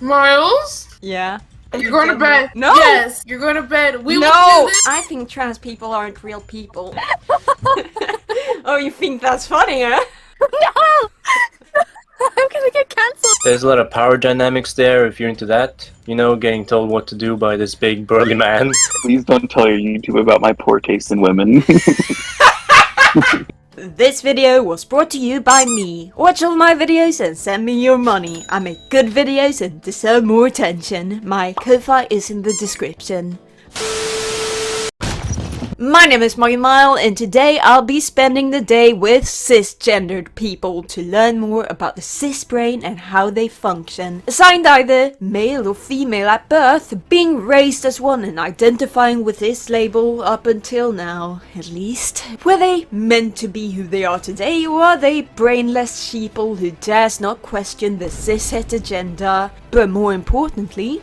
Miles? Yeah. You're going to bed. No! Yes, you're going to bed. We will No! do this. I think trans people aren't real people. Oh, you think that's funny, huh? No! I'm gonna get cancelled. There's a lot of power dynamics there if you're into that. You know, getting told what to do by this big burly man. Please don't tell your YouTube about my poor taste in women. This video was brought to you by me. Watch all my videos and send me your money. I make good videos and deserve more attention. My Ko-fi is in the description. My name is 𝗂𝗶𝘀𝗰𝗹 and today I'll be spending the day with cisgendered people to learn more about the cis brain and how they function. Assigned either male or female at birth, being raised as one and identifying with this label up until now, at least. Were they meant to be who they are today, or are they brainless sheeple who dares not question the cis-het agenda? But more importantly,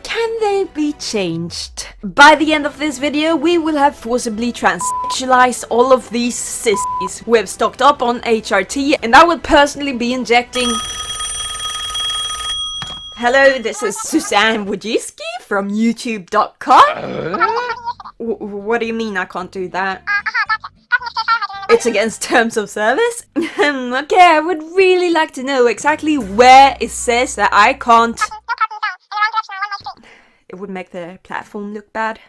can they be changed? By the end of this video, we will have forcibly transsexualized all of these sissies. We have stocked up on HRT, and I will personally be injecting... Hello, this is Susanne Wojcicki from YouTube.com. What do you mean I can't do that? It's against terms of service? Okay, I would really like to know exactly where it says that I can't... It would make the platform look bad.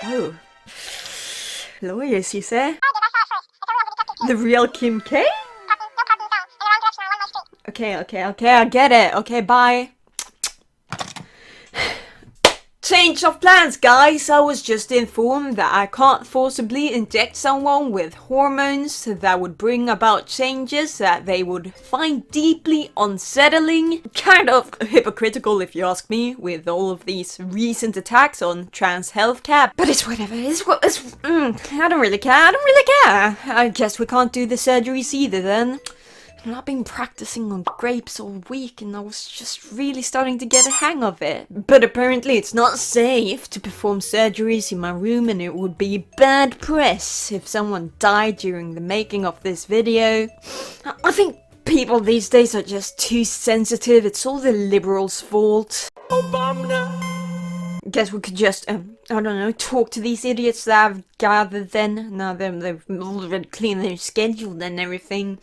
Oh. Lawyers, you say? The real Kim K? Okay, I get it. Okay, bye. Change of plans, guys! I was just informed that I can't forcibly inject someone with hormones that would bring about changes that they would find deeply unsettling. Kind of hypocritical if you ask me, with all of these recent attacks on trans healthcare. But it's whatever, I don't really care, I guess we can't do the surgeries either then. I've been practicing on grapes all week and I was just really starting to get a hang of it. But apparently it's not safe to perform surgeries in my room and it would be bad press if someone died during the making of this video. I think people these days are just too sensitive. It's all the liberals' fault. Guess we could just, I don't know, talk to these idiots that I've gathered then. Now they've already cleaned their schedule and everything.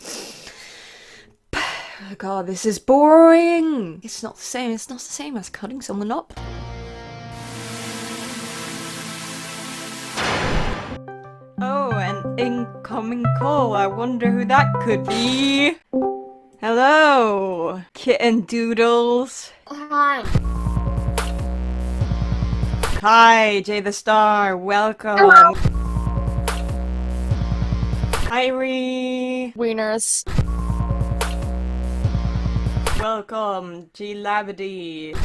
Oh god, this is boring! It's not the same as cutting someone up. Oh, an incoming call. I wonder who that could be. Hello, kitten doodles. Hi. Hi, Jay the Star, welcome. Hello. Hi, Ree. Wieners. Welcome, 𝗗𝗶𝘀𝗀𝗶𝗺.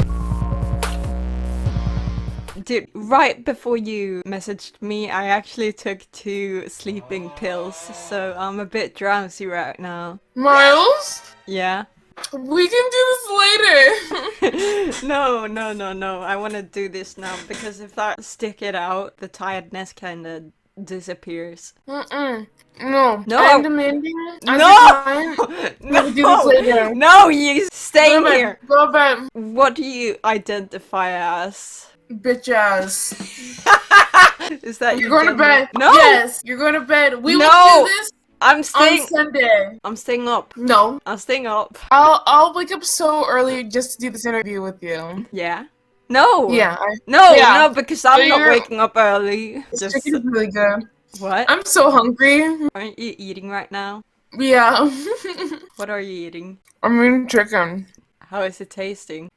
Dude, right before you messaged me, I actually took 2 sleeping pills, so I'm a bit drowsy right now. Miles? Yeah? We can do this later. No, I want to do this now, because if I stick it out, the tiredness kinda disappears. No. No. I'm demanding. No! We'll do this later. No, you stay Go to bed. here! Go to bed. What do you identify as? Bitch ass. Is that You're your going to gender? bed. No! Yes, you're going to bed. We No. will do this I'm on staying. Sunday. I'm staying up. No. I'm staying up. I'll wake up so early just to do this interview with you. Yeah. No. Yeah. No, because I'm So not you're- waking up early. This Just chicken's really good. what? I'm so hungry. Aren't you eating right now? Yeah. What are you eating? I'm eating chicken. How is it tasting?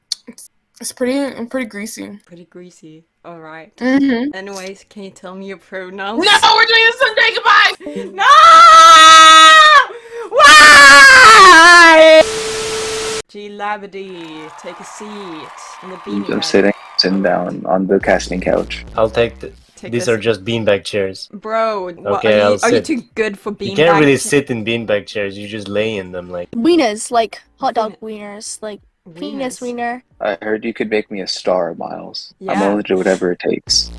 It's pretty greasy. Pretty greasy. All right. Mm-hmm. Anyways, can you tell me your pronouns? No, we're doing this Sunday. Goodbye. No! Why? 𝗗𝗶𝘀𝗀𝗶𝗺, take a seat in the beanbag. I'm sitting down on the casting couch. I'll take the... Take These this. are just beanbag chairs. Bro, what, Okay, are I'll you sit. too good for beanbag? You can't really sit in beanbag chairs, you just lay in them like... Wieners, like hot dog wieners, like penis Wieners. wiener. I heard you could make me a star, Miles. I'm Yeah. willing to do whatever it takes.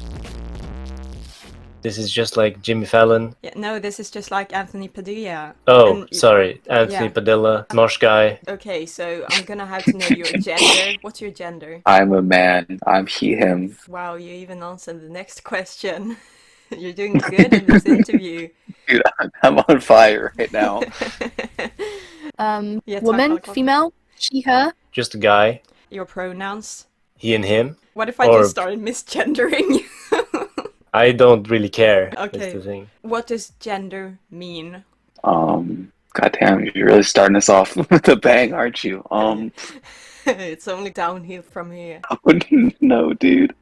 This is just like Jimmy Fallon. Yeah, no, this is just like Anthony Padilla. Oh, And sorry. Anthony yeah. Padilla, Smosh guy. Okay, so I'm gonna have to know your gender. What's your gender? I'm a man. I'm he, him. Wow, you even answered the next question. You're doing good in this interview. Dude, I'm on fire right now. Yeah, Woman, talk. female, she, her. Just a guy. Your pronouns. He and him. What if I Or- just started misgendering you? I don't really care. Okay. That's the thing. What does gender mean? Goddamn, you're really starting us off with a bang, aren't you? It's only downhill from here. Oh, no, dude.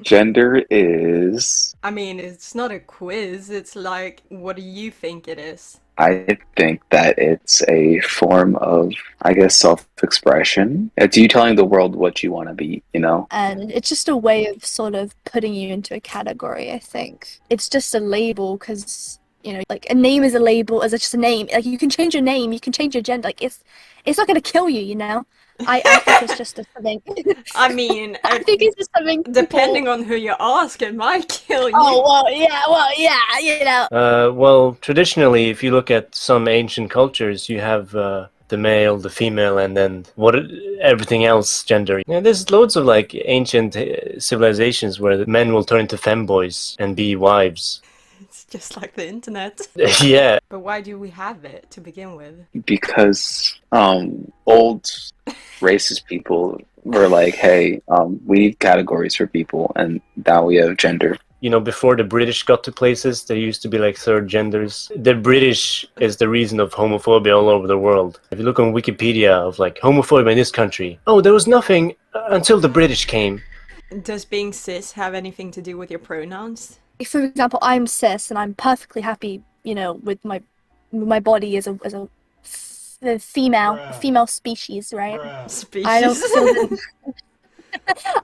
Gender is. I mean, it's not a quiz. It's like, what do you think it is? I think that it's a form of, I guess, self-expression. It's you telling the world what you want to be, you know? And it's just a way of sort of putting you into a category, I think. It's just a label because, you know, like a name is a label, as just a name. Like you can change your name, you can change your gender. Like it's not going to kill you, you know? I think it's just something. I mean, I think it's just something. depending on who you ask, it might kill you. Oh, well, yeah, you know. Well, traditionally, if you look at some ancient cultures, you have the male, the female, and then everything else gender. Yeah, there's loads of like ancient civilizations where the men will turn into femboys and be wives. It's just like the internet. Yeah. But why do we have it to begin with? Because old racist people were like, hey, we need categories for people, and now we have gender. You know, before the British got to places, there used to be like third genders. The British is the reason of homophobia all over the world. If you look on Wikipedia of like homophobia in this country, oh, there was nothing until the British came. Does being cis have anything to do with your pronouns? For example, I'm cis and I'm perfectly happy, you know, with my body as a female species, right? Species.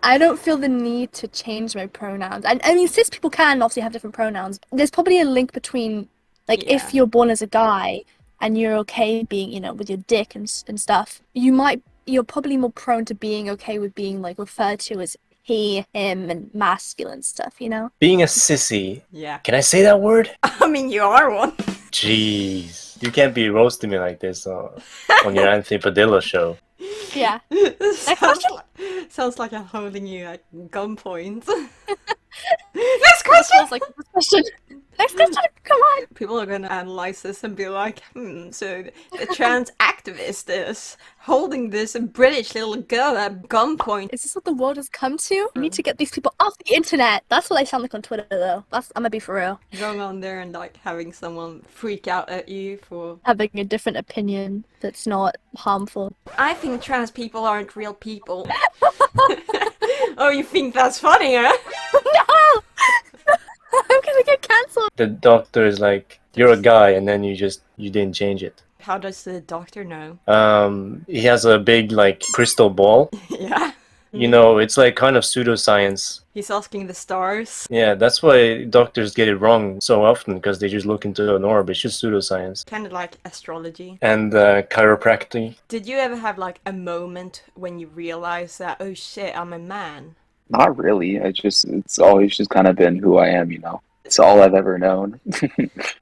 I don't feel the need to change my pronouns. I mean, cis people can obviously have different pronouns. There's probably a link between, like, Yeah. if you're born as a guy and you're okay being, you know, with your dick and stuff, you're probably more prone to being okay with being, like, referred to as he, him, and masculine stuff, you know? Being a sissy. Yeah. Can I say that word? I mean, you are one. Jeez. You can't be roasting me like this on your Anthony Padilla show. Yeah. Sounds like I'm holding you at gunpoint. Next question! Next question! Next question! Come on! People are gonna analyze this and be like, so the trans activist is holding this British little girl at gunpoint. Is this what the world has come to? We need to get these people off the internet. That's what I sound like on Twitter, though. I'm gonna be for real. Going on there and like having someone freak out at you for Having a different opinion that's not harmful. I think trans people aren't real people. Oh, you think that's funny, huh? No! I'm gonna get cancelled. The doctor is like, you're a guy, and then you didn't change it. How does the doctor know? He has a big like crystal ball. Yeah. You know, it's like kind of pseudoscience. He's asking the stars. Yeah, that's why doctors get it wrong so often, because they just look into an orb. It's just pseudoscience. Kind of like astrology. And chiropractic. Did you ever have like a moment when you realized that, oh shit, I'm a man? Not really. It's always just kind of been who I am, you know? It's all I've ever known.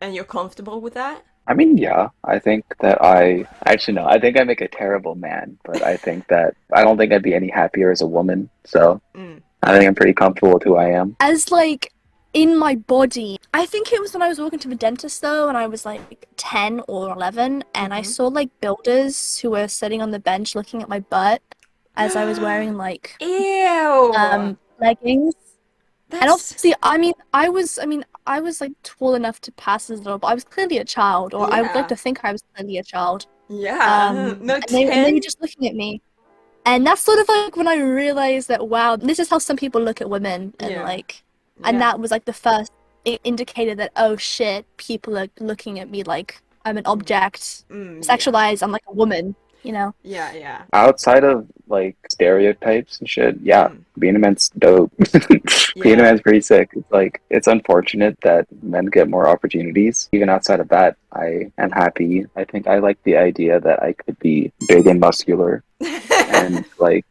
And you're comfortable with that? I mean, yeah, I think that I think I make a terrible man, but I don't think I'd be any happier as a woman, so I think I'm pretty comfortable with who I am. As, like, in my body, I think it was when I was walking to the dentist, though, and I was, like, 10 or 11, and I saw, like, builders who were sitting on the bench looking at my butt as I was wearing, like, Ew! leggings. That's... And obviously, I was like tall enough to pass as a little, but I was clearly a child, or I would like to think I was clearly a child. Yeah, no, and they were just looking at me. And that's sort of like when I realized that, wow, this is how some people look at women, and and that was like the first indicator that, oh shit, people are looking at me like I'm an object, sexualized, I'm like a woman. You know? Yeah. Outside of like stereotypes and shit, being a man's dope. Being a man's pretty sick. It's like, it's unfortunate that men get more opportunities. Even outside of that, I am happy. I think I like the idea that I could be big and muscular and like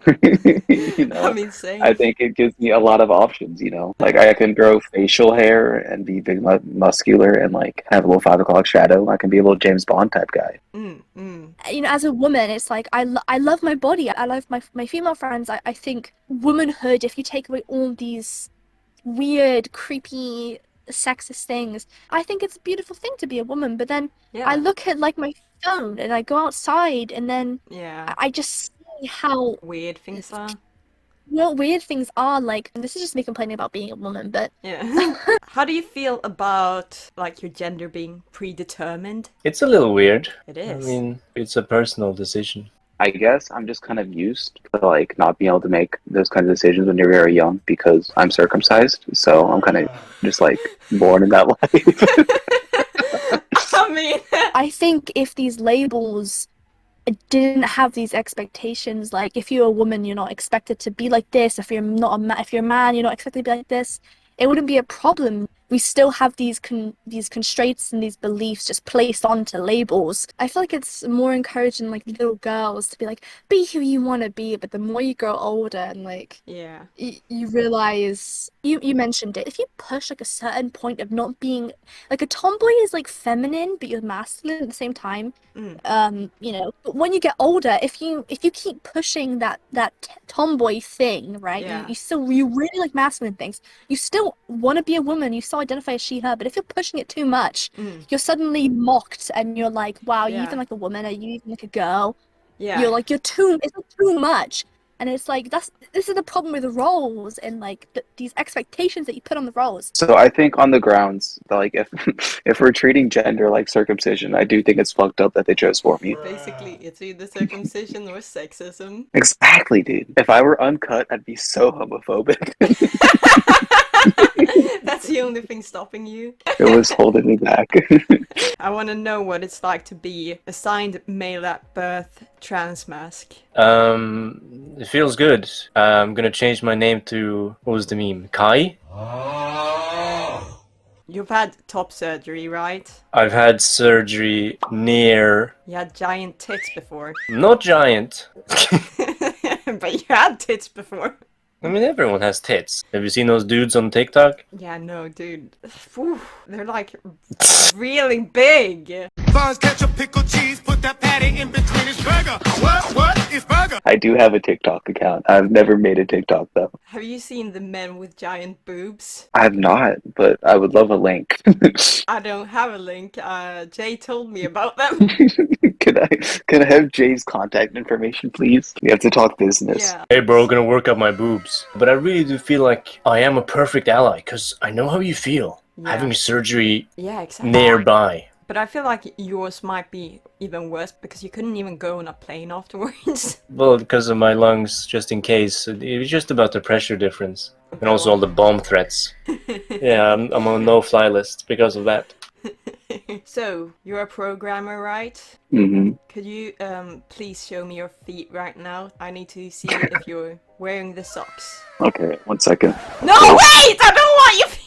You know, I mean, same. I think it gives me a lot of options, you know? Like, I can grow facial hair and be big, muscular and, like, have a little 5 o'clock shadow. I can be a little James Bond type guy. You know, as a woman, it's like, I love my body. I love my female friends. I think womanhood, if you take away all these weird, creepy, sexist things, I think it's a beautiful thing to be a woman. But then I look at, like, my phone and I go outside and then I just see how weird things are. What weird things are, like, and this is just me complaining about being a woman, but How do you feel about, like, your gender being predetermined? It's a little weird. It is. I mean, it's a personal decision. I guess I'm just kind of used to, like, not being able to make those kinds of decisions when you're very young because I'm circumcised, so I'm kind of just, like, born in that life. I mean, I think if these labels didn't have these expectations, like, if you're a woman, you're not expected to be like this. If you're not if you're a man, you're not expected to be like this. It wouldn't be a problem. We still have these constraints and these beliefs just placed onto labels. I feel like it's more encouraging, like, little girls to be like, be who you want to be. But the more you grow older and, like, you realize, you mentioned it, if you push, like, a certain point of not being, like, a tomboy is, like, feminine, but you're masculine at the same time. You know, but when you get older, if you keep pushing that tomboy thing, right? You really like masculine things. You still want to be a woman. You still identify as she, her. But if you're pushing it too much, you're suddenly mocked, and you're like, wow, you even like a woman? Are you even like a girl? You're like, it's too much. And it's like, this is the problem with the roles and, like, these expectations that you put on the roles. So I think on the grounds that, like, if we're treating gender like circumcision, I do think it's fucked up that they chose for me. Basically, it's either circumcision or sexism. Exactly, dude. If I were uncut, I'd be so homophobic. That's the only thing stopping you. It was holding me back. I want to know what it's like to be assigned male at birth trans mask. It feels good. I'm gonna change my name to, what was the meme? Kai? You've had top surgery, right? I've had surgery near... You had giant tits before. Not giant. But you had tits before. I mean, everyone has tits. Have you seen those dudes on TikTok? Yeah, no, dude. Whew, they're, like, really big. Buns, ketchup, pickle, cheese, put that patty in between his burger. What? It's burger. I do have a TikTok account. I've never made a TikTok, though. Have you seen the men with giant boobs? I have not, but I would love a link. I don't have a link. Jay told me about them. Can I have Jay's contact information, please? We have to talk business. Yeah. Hey bro, gonna work up my boobs. But I really do feel like I am a perfect ally, because I know how you feel. Having surgery nearby. But I feel like yours might be even worse because you couldn't even go on a plane afterwards. Well, because of my lungs, just in case. It was just about the pressure difference. And also all the bomb threats. Yeah, I'm on a no-fly list because of that. So, you're a programmer, right? Mm-hmm. Could you please show me your feet right now? I need to see if you're wearing the socks. Okay, 1 second. No, wait! I don't want your feet!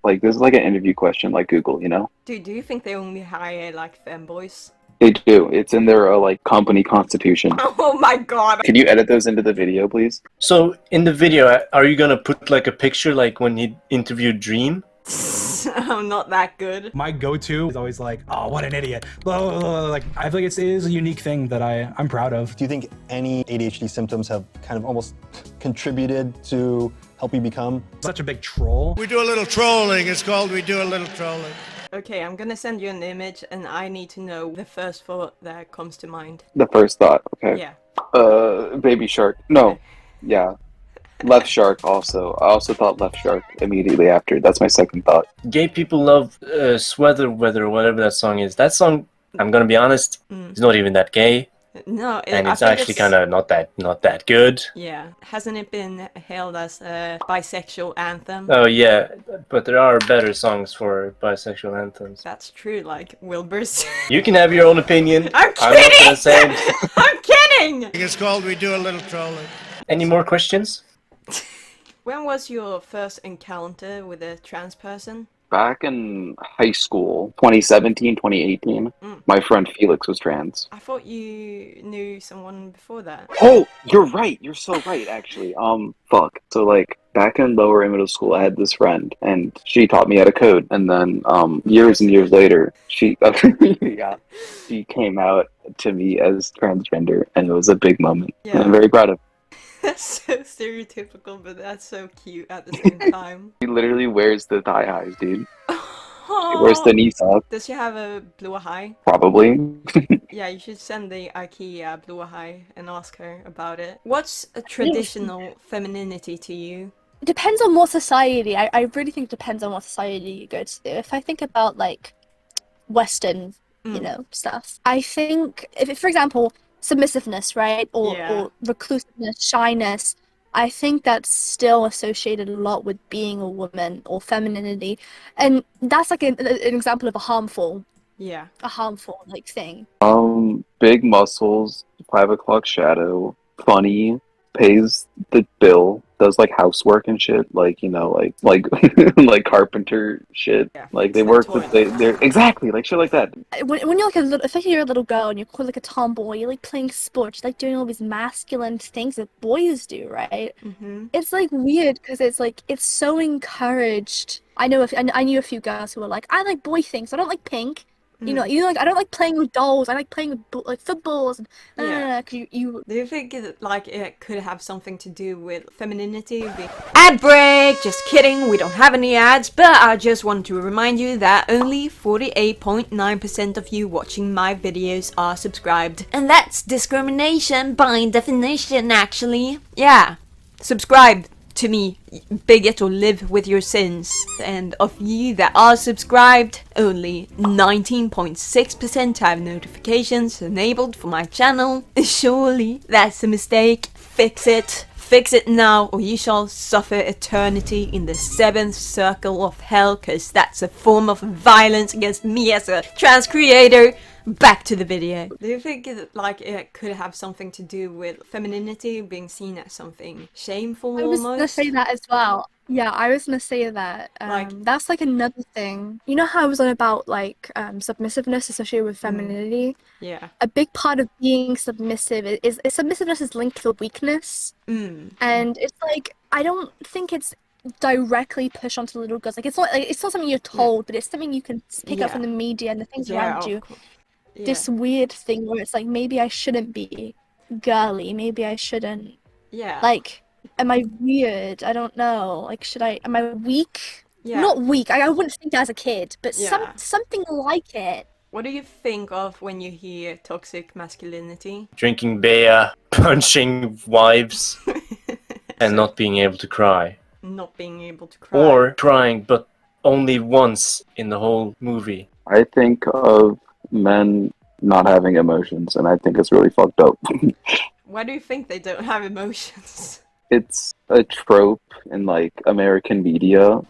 Like, this is like an interview question, like Google, you know? Dude, do you think they only hire, like, femboys? They do. It's in their, like, company constitution. Oh my god! Can you edit those into the video, please? So, in the video, are you gonna put, like, a picture, like, when he interviewed Dream? I'm not that good. My go-to is always like, oh, what an idiot. Blah, blah, blah. Like, I feel like it is a unique thing that I'm proud of. Do you think any ADHD symptoms have kind of almost contributed to help you become Such a big troll. We do a little trolling. It's called We Do a Little Trolling. Okay, I'm gonna send you an image and I need to know the first thought that comes to mind. The first thought, okay. Yeah. Baby shark. No. Yeah. Left shark also. I also thought left shark immediately after. That's my second thought. Gay people love Sweater Weather, whatever that song is. That song, I'm gonna be honest, is not even that gay. No, and it's actually kind of not that good. Yeah, hasn't it been hailed as a bisexual anthem? Oh yeah, but there are better songs for bisexual anthems. That's true, like Wilbur's. You can have your own opinion. I'm I'm not kidding! gonna say it. I'm kidding! It's called We Do a Little Trolling. Any more questions? When was your first encounter with a trans person? back in high school, 2017, 2018, my friend Felix was trans. I thought you knew someone before that. Oh, you're right. You're so right, actually. Fuck. So, like, back in lower and middle school, I had this friend, and she taught me how to code. And then, years and years later, she came out to me as transgender, and it was a big moment. Yeah. And I'm very proud of her. That's so stereotypical, but that's so cute at the same time. She literally wears the thigh highs, dude. Oh. She wears the knee socks. Does she have a 𝗂𝗏𝘅? Probably. Yeah, you should send the 𝗂𝗏𝘢 and ask her about it. What's a traditional femininity to you? It depends on what society. I really think it depends on what society you go to. If I think about like Western, you know, stuff, I think if for example, submissiveness, right, or reclusiveness, shyness, I think that's still associated a lot with being a woman or femininity, and that's like an example of a harmful like thing. Big muscles, 5 o'clock shadow, funny, pays the bill, does like housework and shit, like, you know, like like carpenter shit. Yeah, like they work with they're exactly like shit like that. When you're like a little, especially you're a little girl and you're called like a tomboy, you're like playing sports, you're like doing all these masculine things that boys do, right? It's like weird because it's like it's so encouraged. I knew a few girls who were like, I like boy things, I don't like pink. You know, like I don't like playing with dolls. I like playing with like footballs. And, you. Do you think it could have something to do with femininity? Ad break! Just kidding. We don't have any ads, but I just want to remind you that only 48.9% of you watching my videos are subscribed, and that's discrimination by definition. Actually, yeah, subscribe to me, bigot, or live with your sins. And of you that are subscribed, only 19.6% have notifications enabled for my channel. Surely that's a mistake. Fix it. Fix it now, or you shall suffer eternity in the 7th circle of hell, because that's a form of violence against me as a trans creator. Back to the video. Do you think it could have something to do with femininity being seen as something shameful? I was gonna say that as well. Yeah, I was gonna say that. That's like another thing. You know how I was on about like submissiveness associated with femininity? Yeah. A big part of being submissive is submissiveness is linked to weakness. And it's like I don't think it's directly pushed onto little girls. Like it's not something you're told, but it's something you can pick up from the media and the things around you. This weird thing where it's like, maybe I shouldn't be girly, maybe I shouldn't. Yeah. Like, am I weird? I don't know. Like, am I weak? Yeah. Not weak. I wouldn't think that as a kid, but something like it. What do you think of when you hear toxic masculinity? Drinking beer, punching wives, and not being able to cry. Not being able to cry. Or crying, but only once in the whole movie. I think of men not having emotions, and I think it's really fucked up. Why do you think they don't have emotions? It's a trope in like American media.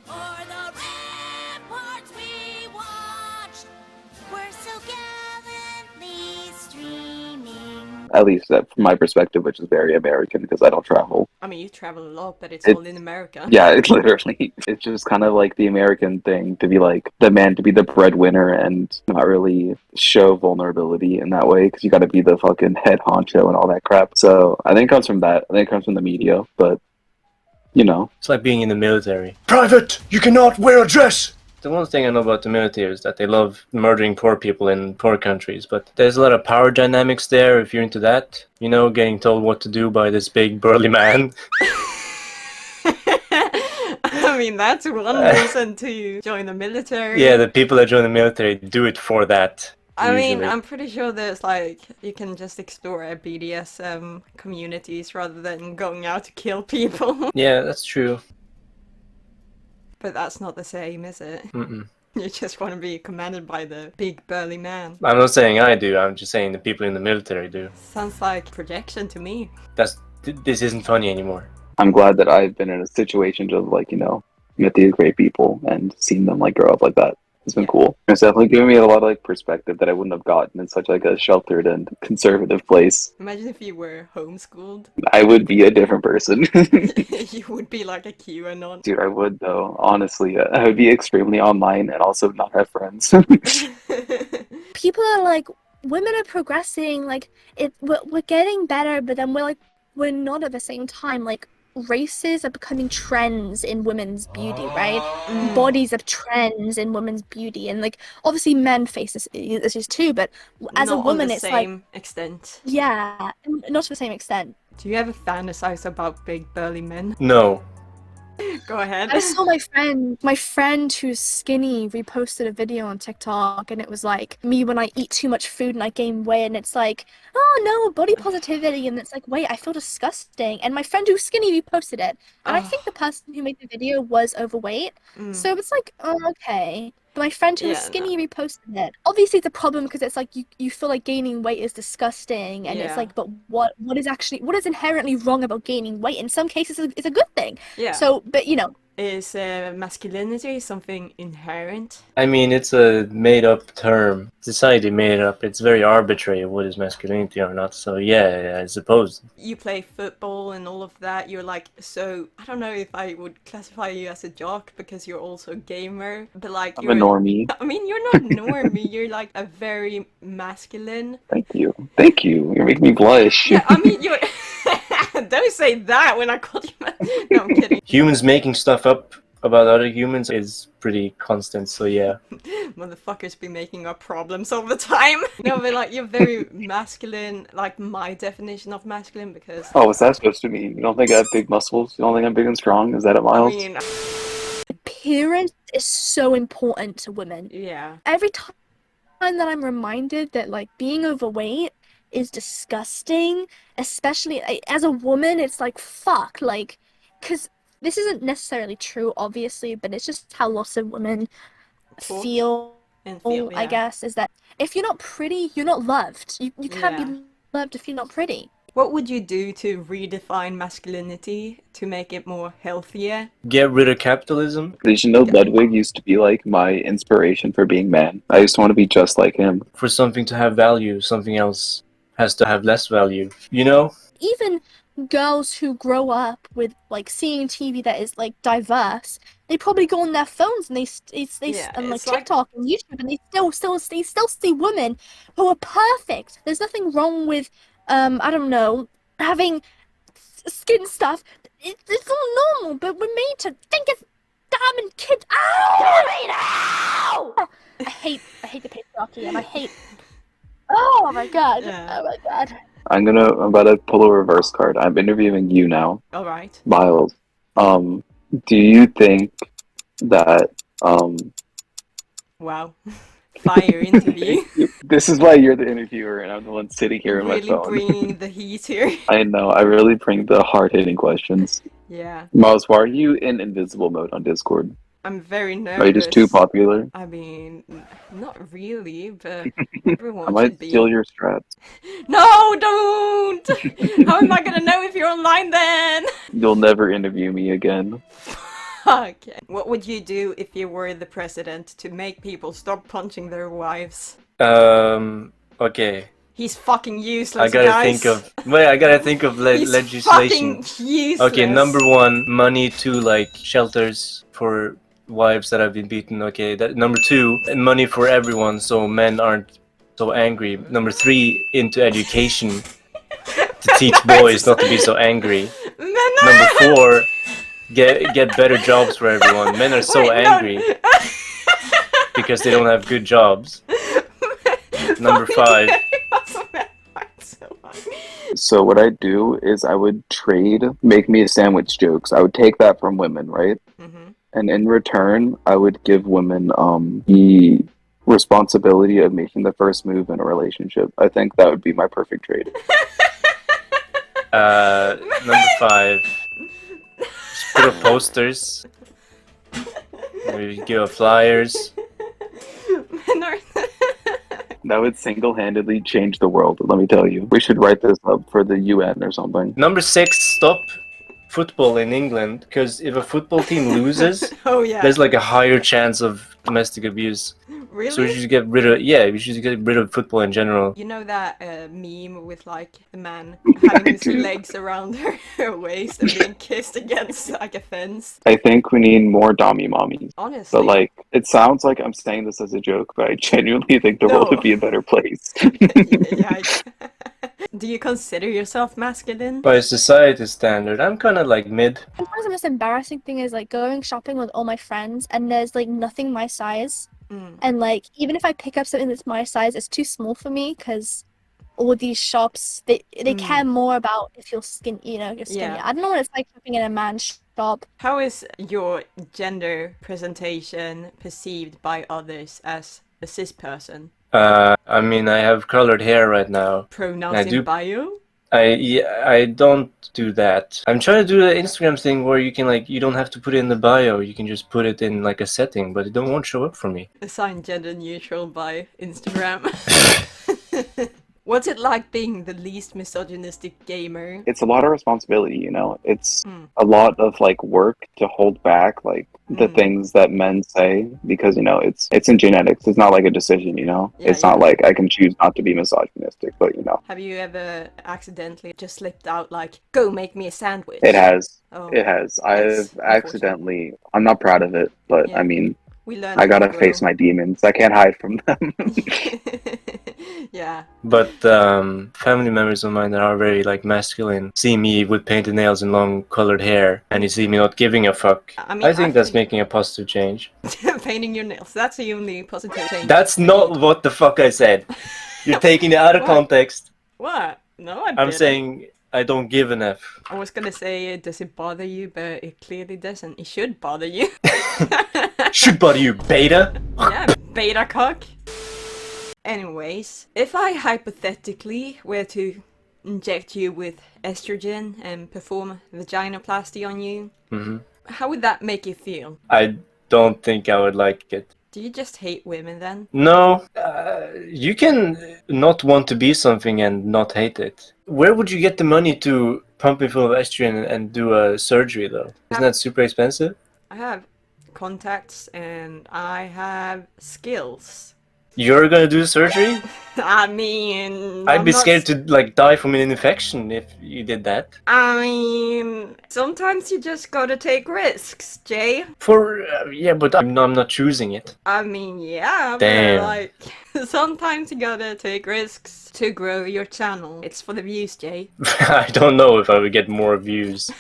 At least from my perspective, which is very American because I don't travel. I mean, you travel a lot, but it's all in America. Yeah, it's literally. It's just kind of like the American thing to be like the man to be the breadwinner and not really show vulnerability in that way because you got to be the fucking head honcho and all that crap. So I think it comes from that. I think it comes from the media, but you know. It's like being in the military. Private, you cannot wear a dress! The one thing I know about the military is that they love murdering poor people in poor countries, but there's a lot of power dynamics there if you're into that. You know, getting told what to do by this big burly man. I mean, that's one reason to join the military. Yeah, the people that join the military do it for that. I usually. mean, I'm pretty sure there's like, you can just explore BDSM communities rather than going out to kill people. Yeah, that's true. But that's not the same, is it? Mm-mm. You just want to be commanded by the big burly man. I'm not saying I do, I'm just saying the people in the military do. Sounds like projection to me. This isn't funny anymore. I'm glad that I've been in a situation to like, you know, met these great people and seen them like grow up like that. It's been cool. It's definitely given me a lot of like perspective that I wouldn't have gotten in such like a sheltered and conservative place. Imagine if you were homeschooled. I would be a different person. You would be like a QAnon. Dude, I would though. Honestly, I would be extremely online and also not have friends. People are like, women are progressing, like we're getting better, but then we're not at the same time. Like, races are becoming trends in women's beauty, right? Bodies are trends in women's beauty, and like obviously men face this issues too, but as a woman it's like extent. Yeah, not to the same extent. Do you ever fantasize about big burly men? No. Go ahead. I saw my friend who's skinny reposted a video on TikTok, and it was like me when I eat too much food and I gain weight, and it's like, oh no, body positivity, and it's like, wait, I feel disgusting. And my friend who's skinny reposted it, and I think the person who made the video was overweight, so it's like, oh, okay. But my friend who was skinny reposted it. Obviously it's a problem because it's like you feel like gaining weight is disgusting, and it's like, but what is inherently wrong about gaining weight? In some cases it's a good thing. Yeah. So, but you know, is masculinity something inherent? I mean, it's a made-up term. Society made it up. It's very arbitrary what is masculinity or not. So yeah, I suppose. You play football and all of that. You're like, so I don't know if I would classify you as a jock because you're also a gamer, but like I'm a normie. I mean, you're not normie. You're like a very masculine. Thank you. You're making me blush. Yeah, I mean, you're. Don't say that when I called you. No, I'm kidding. Humans making stuff up about other humans is pretty constant, so yeah. Motherfuckers be making up problems all the time. No, but like, you're very masculine, like my definition of masculine, because... Oh, what's that supposed to mean? You don't think I have big muscles? You don't think I'm big and strong? Is that it, Miles? I mean... Appearance is so important to women. Yeah. Every time that I'm reminded that like being overweight is disgusting, especially as a woman, it's like, fuck, like, because this isn't necessarily true, obviously, but it's just how lots of women feel, I guess, is that if you're not pretty, you're not loved. You can't be loved if you're not pretty. What would you do to redefine masculinity to make it more healthier? Get rid of capitalism. You should know Ludwig used to be like my inspiration for being man. I used to want to be just like him. For something to have value, something else has to have less value, you know? Even girls who grow up with like seeing TV that is like diverse, they probably go on their phones and they and like TikTok and YouTube, and they still see women who are perfect. There's nothing wrong with I don't know, having skin stuff. It's all normal, but we're made to think it's dumb and kids. Ow! I hate the patriarchy, and I hate. Oh my god! Oh my god! I'm about to pull a reverse card. I'm interviewing you now. All right. Miles, do you think that Wow. Fire interview. This is why you're the interviewer and I'm the one sitting here in my Really phone. bringing the heat here. I know, I really bring the hard-hitting questions. Yeah. Miles, why are you in invisible mode on Discord? I'm very nervous. Are you just too popular? I mean, not really, but everyone I might should be. steal your strats. No, don't! How am I gonna know if you're online then? You'll never interview me again. Okay. What would you do if you were the president to make people stop punching their wives? Okay. He's fucking useless, I gotta guys. think of He's legislation. fucking useless. Okay, number one, money to like shelters for wives that have been beaten. Okay, that number two, money for everyone so men aren't so angry. Number three, into education to teach boys not to be so angry. Number four, get better jobs for everyone. Men are so angry because they don't have good jobs. Number five. So what I'd do is I would trade make me a sandwich jokes. I would take that from women, right? Mm-hmm. And in return, I would give women the responsibility of making the first move in a relationship. I think that would be my perfect trade. Number five. Just put up posters. Maybe give up flyers. That would single-handedly change the world, let me tell you. We should write this up for the UN or something. Number six, stop football in England, because if a football team loses, Oh yeah. there's like a higher chance of domestic abuse. Really? So we should get rid of, yeah, we should get rid of football in general. You know that meme with like a man having his legs around her waist and being kissed against like a fence? I think we need more dommy mommies. Honestly. But like, it sounds like I'm saying this as a joke, but I genuinely think the world would be a better place. Yeah, do you consider yourself masculine? By society standard, I'm kind of like mid. Sometimes the most embarrassing thing is like going shopping with all my friends and there's like nothing my size. And like even if I pick up something that's my size, it's too small for me because all these shops they care more about if you're skinny. You're skinny. Yeah. I don't know what it's like shopping in a man's shop. How is your gender presentation perceived by others as a cis person? I mean, I have colored hair right now. Pronouns in bio? I don't do that. I'm trying to do the Instagram thing where you can like, you don't have to put it in the bio, you can just put it in like a setting, but it won't show up for me. Assign gender neutral by Instagram. What's it like being the least misogynistic gamer? It's a lot of responsibility, you know? It's a lot of like work to hold back like the things that men say because, you know, it's in genetics. It's not like a decision, you know? Yeah, it's not like I can choose not to be misogynistic, but you know. Have you ever accidentally just slipped out like, go make me a sandwich? It has. Oh, it has. I've accidentally, I'm not proud of it, but I mean, learn I gotta to grow. face my demons. I can't hide from them. Yeah. But family members of mine that are very like masculine see me with painted nails and long colored hair, and you see me not giving a fuck. I think that's making a positive change. Painting your nails, that's the only positive change. That's not what the fuck I said. You're taking it out of context. What? No, I I'm didn't. saying I don't give an F. I was gonna say, does it bother you? But it clearly doesn't. It should bother you. Should bother you, beta. Yeah, beta cock. Anyways, if I hypothetically were to inject you with estrogen and perform vaginoplasty on you, how would that make you feel? I don't think I would like it. Do you just hate women then? No, you can not want to be something and not hate it. Where would you get the money to pump me full of estrogen and do a surgery though? Isn't that super expensive? I have contacts and I have skills. You're gonna do surgery? I mean... I'd be scared to like die from an infection if you did that. I mean... Sometimes you just gotta take risks, Jay. Yeah, but I'm not choosing it. I mean, yeah, Damn. but like... Sometimes you gotta take risks to grow your channel. It's for the views, Jay. I don't know if I would get more views.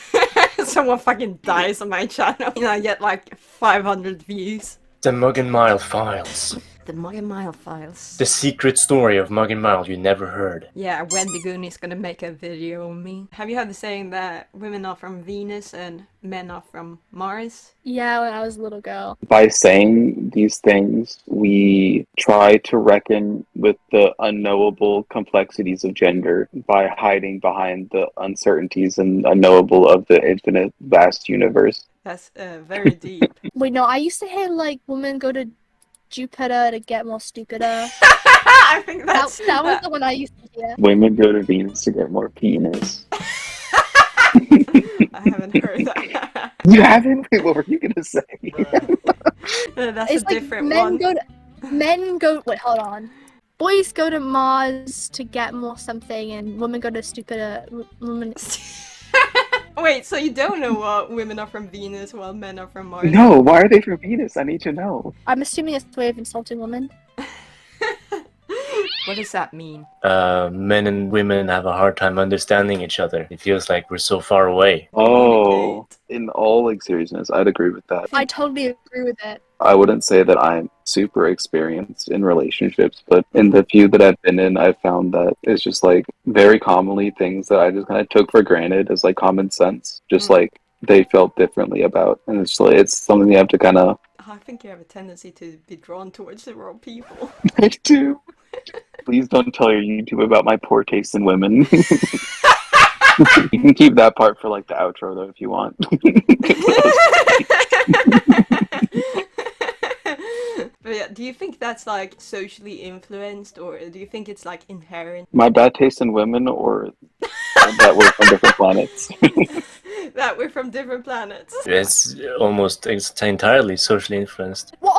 Someone fucking dies on my channel and I get like 500 views. The Muggen Files. The Muggen Files. The secret story of Muggen you never heard. Yeah, Wendigoon is gonna make a video on me. Have you heard the saying that women are from Venus and men are from Mars? Yeah, when I was a little girl. By saying these things, we try to reckon with the unknowable complexities of gender by hiding behind the uncertainties and unknowable of the infinite vast universe. That's very deep. Wait, no, I used to hear like women go to Jupiter to get more stupider. I think that was the one I used to hear. Women go to Venus to get more penis. I haven't heard that. You haven't? Wait, what were you gonna say? That's It's a like different one. Wait, hold on. Boys go to Mars to get more something, and women go to stupider. Women. Wait, so you don't know what women are from Venus while men are from Mars? No, why are they from Venus? I need to know. I'm assuming it's a way of insulting women. What does that mean? Men and women have a hard time understanding each other. It feels like we're so far away. Oh, in all like seriousness, I'd agree with that. I totally agree with it. I wouldn't say that I'm super experienced in relationships, but in the few that I've been in, I've found that it's just like very commonly things that I just kind of took for granted as like common sense, just like they felt differently about. And it's like, it's something you have to kind of... I think you have a tendency to be drawn towards the wrong people. I do. Please don't tell your YouTube about my poor taste in women. You can keep that part for like the outro though if you want. But yeah, do you think that's like socially influenced, or do you think it's like inherent? My bad taste in women, or that we're from different planets? That we're from different planets. It's almost entirely socially influenced. Well,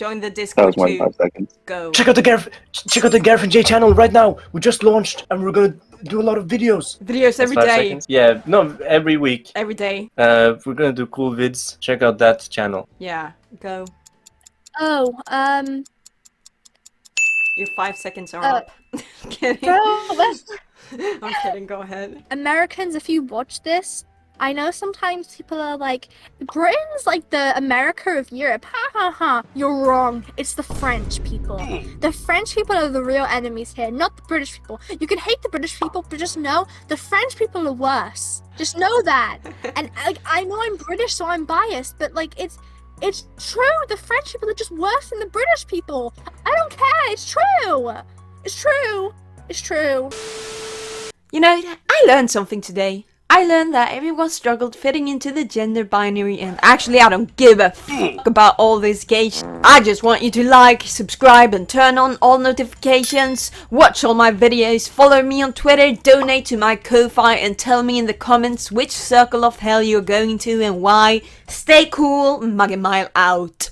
Join the That Discord was more than too. 5 seconds. Go. Check out the 𝗂𝗶𝘀𝗃 J channel right now. We just launched and we're gonna do a lot of videos. Videos That's every 5 day. seconds. Yeah, no, every week. Every day. We're gonna do cool vids. Check out that channel. Yeah. Go. Oh, Your 5 seconds are Uh, up. Kidding. bro, that's I'm kidding. Go ahead. Americans, if you watch this, I know sometimes people are like, Britain's like the America of Europe. Ha ha ha. You're wrong. It's the French people. The French people are the real enemies here, not the British people. You can hate the British people, but just know the French people are worse. Just know that. And like, I know I'm British, so I'm biased, but like, it's true. The French people are just worse than the British people. I don't care. It's true. It's true. It's true. You know, I learned something today. I learned that everyone struggled fitting into the gender binary, and actually I don't give a fuck about all this gay shit. I just want you to like, subscribe and turn on all notifications, watch all my videos, follow me on Twitter, donate to my Ko-Fi and tell me in the comments which circle of hell you're going to and why. Stay cool, Muggen out.